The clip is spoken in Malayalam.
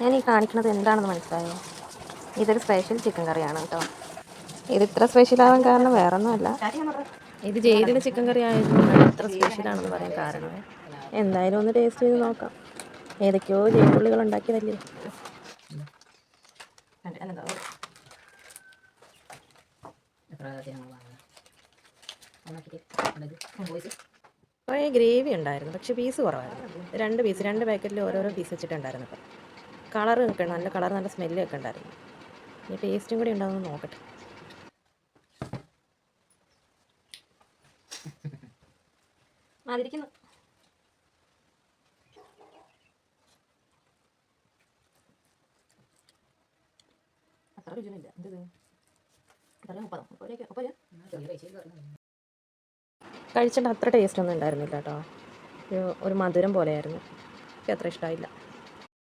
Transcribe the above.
ഞാൻ ഈ കാണിക്കുന്നത് എന്താണെന്ന് മനസ്സിലായോ? ഇതൊരു സ്പെഷ്യൽ ചിക്കൻ കറിയാണ് കേട്ടോ. ഇത് ഇത്ര സ്പെഷ്യലാവാൻ കാരണം വേറൊന്നുമല്ല, ഇത് ജയിലിലെ ചിക്കൻ കറി ആയതുകൊണ്ടാണ് ഇത്ര സ്പെഷ്യലാണെന്ന് പറയാൻ കാരണം. എന്തായാലും ഒന്ന് ടേസ്റ്റ് ചെയ്ത് നോക്കാം. ഏതൊക്കെയോ ജയിലുള്ളികൾ ഉണ്ടാക്കിയതല്ലേ. കുറേ ഗ്രേവി ഉണ്ടായിരുന്നു, പക്ഷേ പീസ് കുറവായിരുന്നു. 2 പാക്കറ്റിൽ ഓരോരോ പീസ് വെച്ചിട്ടുണ്ടായിരുന്നു. അപ്പം കളറ് ഒക്കെ നല്ല കളർ, നല്ല സ്മെല്ലൊക്കെ ഉണ്ടായിരുന്നു. ഇനി ടേസ്റ്റും കൂടി ഉണ്ടാകുമെന്ന് നോക്കട്ടെ. അതിരിക്കുന്നു. അത്ര രുചിയൊന്നുമില്ല. കഴിച്ചിട്ട് അത്ര ടേസ്റ്റ് ഒന്നും ഉണ്ടായിരുന്നില്ല കേട്ടോ. ഒരു മധുരം പോലെയായിരുന്നു. എനിക്ക് അത്ര ഇഷ്ടമായില്ല.